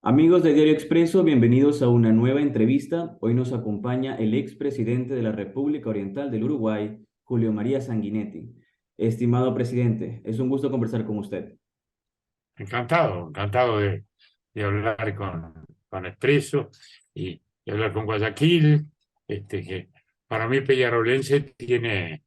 Amigos de Diario Expreso, bienvenidos a una nueva entrevista. Hoy nos acompaña el expresidente de la República Oriental del Uruguay, Julio María Sanguinetti. Estimado presidente, es un gusto conversar con usted. Encantado, encantado de hablar con Expreso y hablar con Guayaquil, que para mí Peñarolense tiene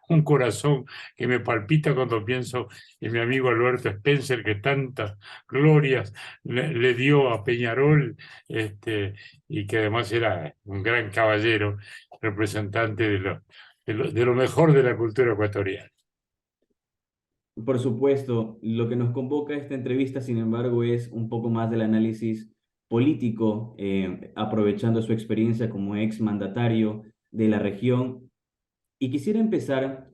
un corazón que me palpita cuando pienso en mi amigo Alberto Spencer, que tantas glorias le dio a Peñarol, y que además era un gran caballero, representante de lo mejor de la cultura ecuatoriana. Por supuesto, lo que nos convoca a esta entrevista, sin embargo, es un poco más del análisis político, aprovechando su experiencia como ex mandatario de la región. Y quisiera empezar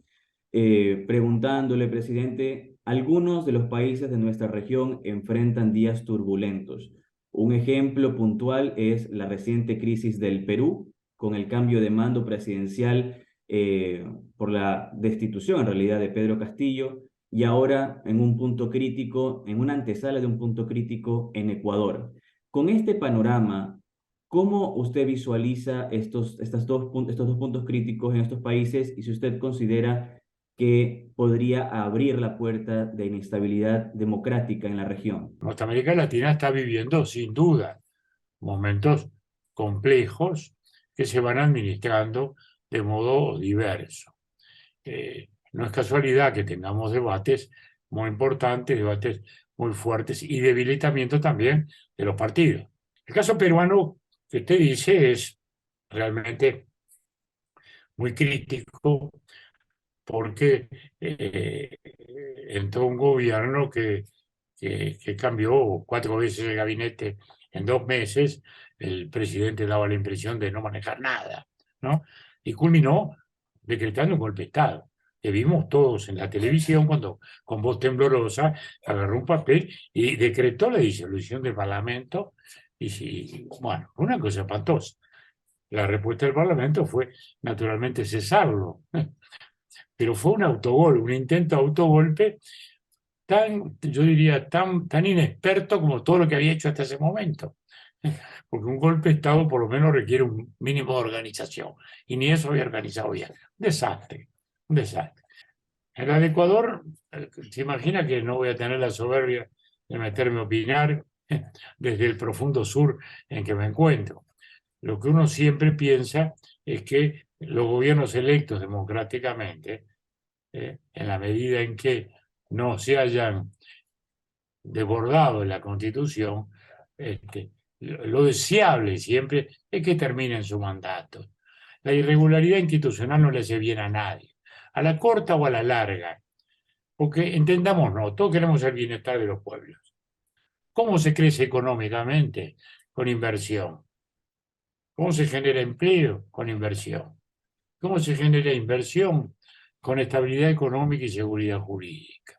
preguntándole, presidente, algunos de los países de nuestra región enfrentan días turbulentos. Un ejemplo puntual es la reciente crisis del Perú, con el cambio de mando presidencial por la destitución, en realidad, de Pedro Castillo, y ahora en un punto crítico, en una antesala de un punto crítico en Ecuador. Con este panorama, ¿cómo usted visualiza estos dos puntos críticos en estos países y si usted considera que podría abrir la puerta de inestabilidad democrática en la región? Nuestra América Latina está viviendo sin duda momentos complejos que se van administrando de modo diverso. No es casualidad que tengamos debates muy importantes, debates muy fuertes y debilitamiento también de los partidos. El caso peruano que usted dice es realmente muy crítico porque entró un gobierno que cambió 4 veces el gabinete en 2 meses. El presidente daba la impresión de no manejar nada, ¿no? Y culminó decretando un golpe de Estado, que vimos todos en la televisión cuando con voz temblorosa agarró un papel y decretó la disolución del Parlamento. Y sí, bueno, una cosa espantosa. La respuesta del Parlamento fue naturalmente cesarlo, pero fue un autogol, un intento de autogolpe yo diría, tan inexperto como todo lo que había hecho hasta ese momento. Porque un golpe de Estado por lo menos requiere un mínimo de organización, y ni eso había organizado bien. Desastre, un desastre. En la de Ecuador, se imagina que no voy a tener la soberbia de meterme a opinar desde el profundo sur en que me encuentro. Lo que uno siempre piensa es que los gobiernos electos democráticamente, en la medida en que no se hayan desbordado en la Constitución, lo deseable siempre es que terminen su mandato. La irregularidad institucional no le hace bien a nadie, a la corta o a la larga, porque entendamos, no, todos queremos el bienestar de los pueblos. ¿Cómo se crece económicamente? Con inversión. ¿Cómo se genera empleo? Con inversión. ¿Cómo se genera inversión? Con estabilidad económica y seguridad jurídica.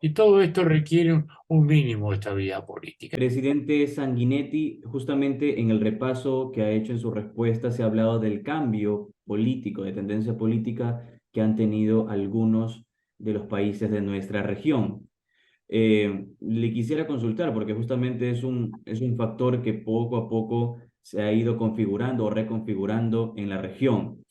Y todo esto requiere un mínimo de estabilidad política. Presidente Sanguinetti, justamente en el repaso que ha hecho en su respuesta se ha hablado del cambio político, de tendencia política que han tenido algunos de los países de nuestra región. Le quisiera consultar porque justamente es un factor que poco a poco se ha ido configurando o reconfigurando en la región.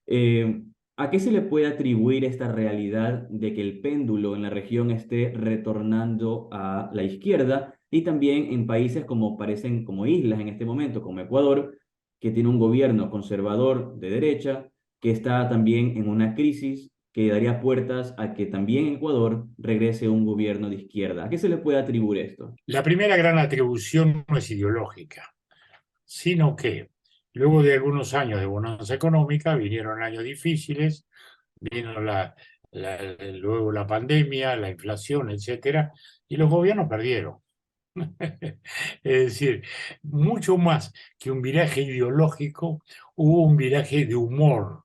Eh, ¿A qué se le puede atribuir esta realidad de que el péndulo en la región esté retornando a la izquierda y también en países como parecen como islas en este momento, como Ecuador, que tiene un gobierno conservador de derecha, que está también en una crisis que daría puertas a que también en Ecuador regrese un gobierno de izquierda? ¿A qué se le puede atribuir esto? La primera gran atribución no es ideológica, sino que luego de algunos años de bonanza económica vinieron años difíciles, vino luego la pandemia, la inflación, etcétera, y los gobiernos perdieron. Es decir, mucho más que un viraje ideológico, hubo un viraje de humor,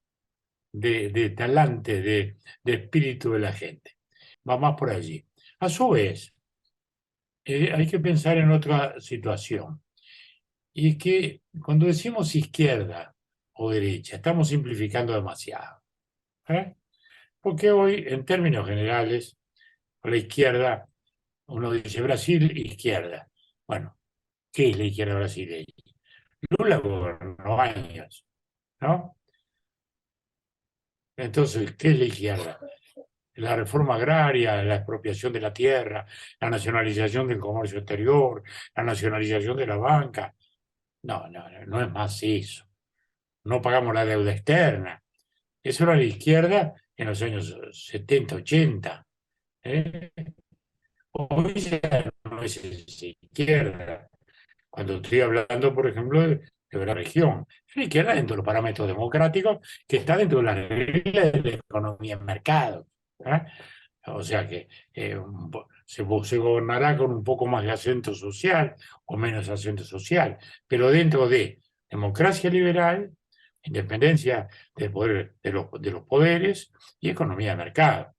de talante, de espíritu de la gente. Va más por allí. A su vez, hay que pensar en otra situación. Y es que cuando decimos izquierda o derecha, estamos simplificando demasiado. ¿Eh? Porque hoy, en términos generales, a la izquierda, uno dice Brasil, izquierda. Bueno, ¿Qué es la izquierda brasileña? Lula gobernó años, ¿no? Entonces, ¿qué es la izquierda? La reforma agraria, la expropiación de la tierra, la nacionalización del comercio exterior, la nacionalización de la banca. No, no, no es más eso. No pagamos la deuda externa. Eso era la izquierda en los años 70, 80. ¿Eh? Hoy ya no es izquierda. Cuando estoy hablando, por ejemplo, de la región, es una izquierda dentro de los parámetros democráticos que está dentro de las reglas de la economía de mercado. ¿Eh? O sea que se gobernará con un poco más de acento social o menos acento social, pero dentro de democracia liberal, independencia del poder, de los poderes y economía de mercado.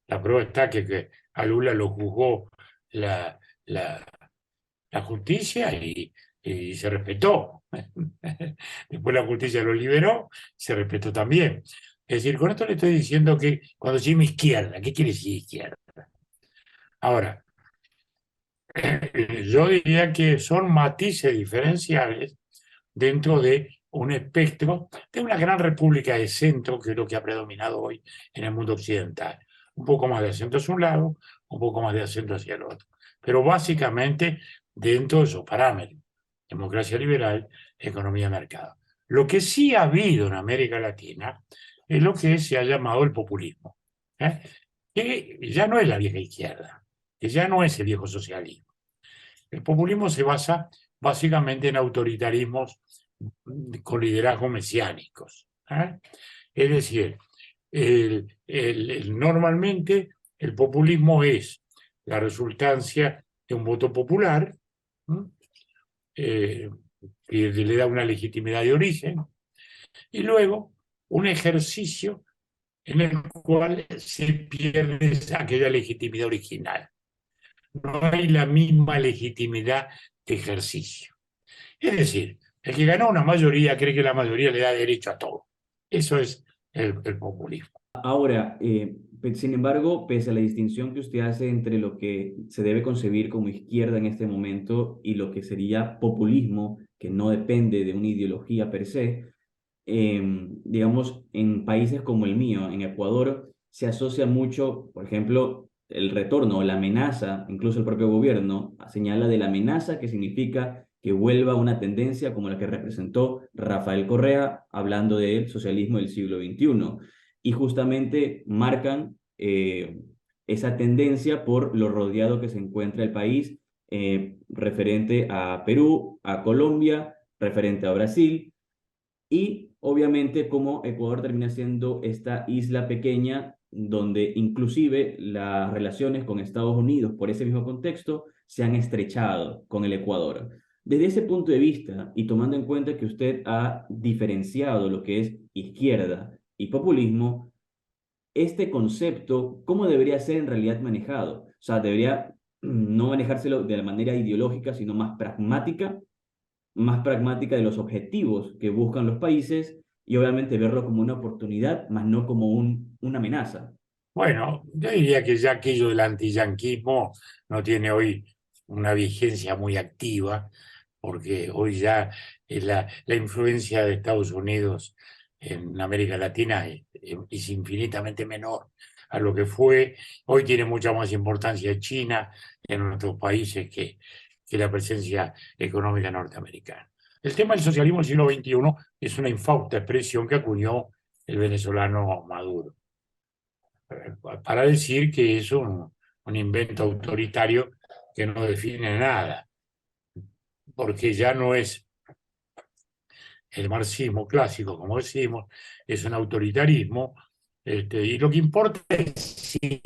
La prueba está que a Lula lo juzgó la, la, la justicia y se respetó. Después la justicia lo liberó, se respetó también. Es decir, con esto le estoy diciendo que cuando decimos izquierda, ¿qué quiere decir izquierda? Ahora, yo diría que son matices diferenciales dentro de un espectro de una gran república de centro, que es lo que ha predominado hoy en el mundo occidental. Un poco más de acento hacia un lado, un poco más de acento hacia el otro. Pero básicamente dentro de esos parámetros. Democracia liberal, economía de mercado. Lo que sí ha habido en América Latina es lo que se ha llamado el populismo, ¿eh? Que ya no es la vieja izquierda, que ya no es el viejo socialismo. El populismo se basa básicamente en autoritarismos con liderazgos mesiánicos. ¿Eh? Es decir, normalmente el populismo es la resultancia de un voto popular, eh, que le da una legitimidad de origen, y luego un ejercicio en el cual se pierde aquella legitimidad original. No hay la misma legitimidad de ejercicio. Es decir, el que ganó una mayoría cree que la mayoría le da derecho a todo. Eso es el populismo. Ahora, sin embargo, pese a la distinción que usted hace entre lo que se debe concebir como izquierda en este momento y lo que sería populismo, que no depende de una ideología per se, digamos, en países como el mío, en Ecuador, se asocia mucho, por ejemplo, el retorno o la amenaza, incluso el propio gobierno señala de la amenaza que significa que vuelva una tendencia como la que representó Rafael Correa hablando del socialismo del siglo XXI. Y justamente marcan esa tendencia por lo rodeado que se encuentra el país referente a Perú, a Colombia, referente a Brasil y obviamente como Ecuador termina siendo esta isla pequeña donde inclusive las relaciones con Estados Unidos por ese mismo contexto se han estrechado con el Ecuador. Desde ese punto de vista y tomando en cuenta que usted ha diferenciado lo que es izquierda y populismo, este concepto, ¿cómo debería ser en realidad manejado? O sea, debería no manejárselo de la manera ideológica, sino más pragmática de los objetivos que buscan los países y obviamente verlo como una oportunidad, más no como una amenaza. Bueno, yo diría que ya aquello del antiyanquismo no tiene hoy una vigencia muy activa, porque hoy ya la influencia de Estados Unidos en América Latina es infinitamente menor a lo que fue. Hoy tiene mucha más importancia China en otros países que la presencia económica norteamericana. El tema del socialismo del siglo XXI es una infausta expresión que acuñó el venezolano Maduro para decir que es un invento autoritario que no define nada, porque ya no es el marxismo clásico, como decimos, es un autoritarismo, y lo que importa es si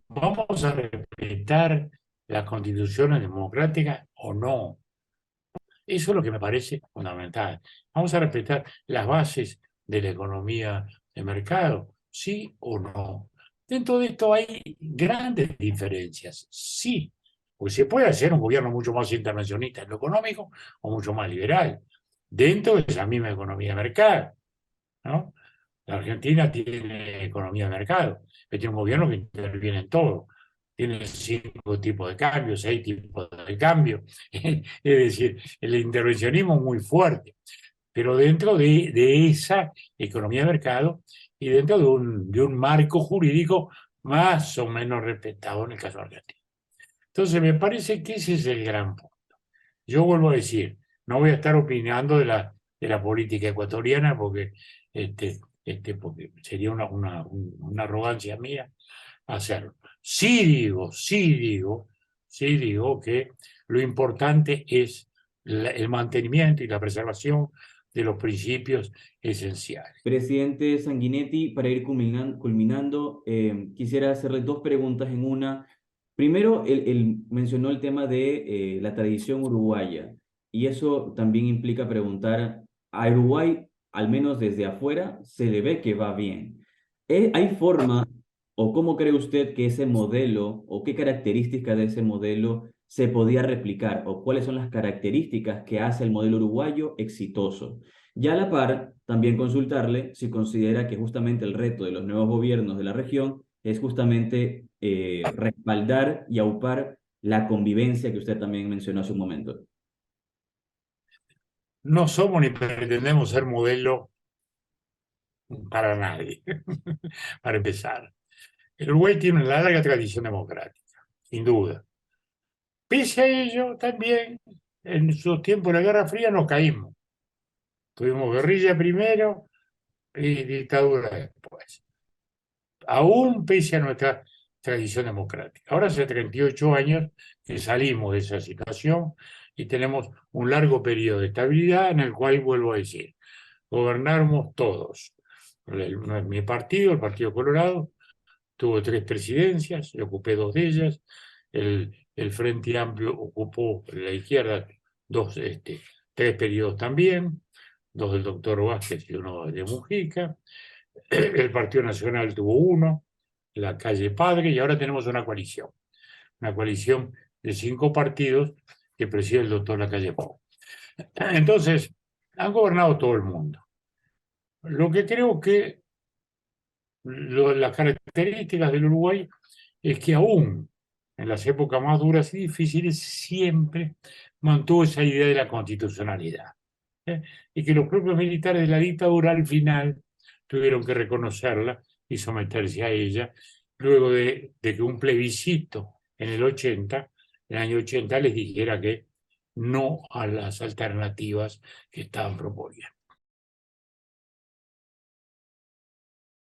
vamos a respetar las constituciones democráticas o no. Eso es lo que me parece fundamental. Vamos a respetar las bases de la economía de mercado, sí o no. Dentro de esto hay grandes diferencias, sí, pues se puede hacer un gobierno mucho más intervencionista en lo económico o mucho más liberal, dentro de esa misma economía de mercado, ¿no? La Argentina tiene economía de mercado, pero tiene un gobierno que interviene en todo. tiene 5 tipos de cambio, 6 tipos de cambio. Es decir, el intervencionismo es muy fuerte, pero dentro de esa economía de mercado y dentro de un marco jurídico más o menos respetado en el caso argentino. Entonces, me parece que ese es el gran punto. Yo vuelvo a decir, no voy a estar opinando de la política ecuatoriana porque sería una arrogancia mía hacerlo. Sí digo que lo importante es el mantenimiento y la preservación de los principios esenciales. Presidente Sanguinetti, para ir culminando, quisiera hacerle dos preguntas en una. Primero, él mencionó el tema de la tradición uruguaya y eso también implica preguntar, a Uruguay, al menos desde afuera, se le ve que va bien. ¿Hay forma o cómo cree usted que ese modelo o qué características de ese modelo se podía replicar o cuáles son las características que hace el modelo uruguayo exitoso? Ya a la par, también consultarle si considera que justamente el reto de los nuevos gobiernos de la región es justamente respaldar y aupar la convivencia que usted también mencionó hace un momento. No somos ni pretendemos ser modelo para nadie, para empezar. El Uruguay tiene una larga tradición democrática, sin duda. Pese a ello, también en sus tiempos de la Guerra Fría nos caímos. Tuvimos guerrilla primero y dictadura después. Aún pese a nuestra tradición democrática. Ahora hace 38 años que salimos de esa situación y tenemos un largo periodo de estabilidad en el cual, vuelvo a decir, gobernamos todos. Mi partido, el Partido Colorado, tuvo 3 presidencias, yo ocupé 2 de ellas. El Frente Amplio ocupó la izquierda 3 periodos también, 2 del doctor Vázquez y 1 de Mujica. El Partido Nacional tuvo 1, la Calle Padre, y ahora tenemos una coalición de 5 partidos que preside el doctor Lacalle Pou. Entonces, han gobernado todo el mundo. Lo que creo que las características del Uruguay es que aún en las épocas más duras y difíciles siempre mantuvo esa idea de la constitucionalidad. ¿eh? Y que los propios militares de la dictadura al final tuvieron que reconocerla y someterse a ella, luego de que un plebiscito en el año 80 les dijera que no a las alternativas que estaban proponiendo.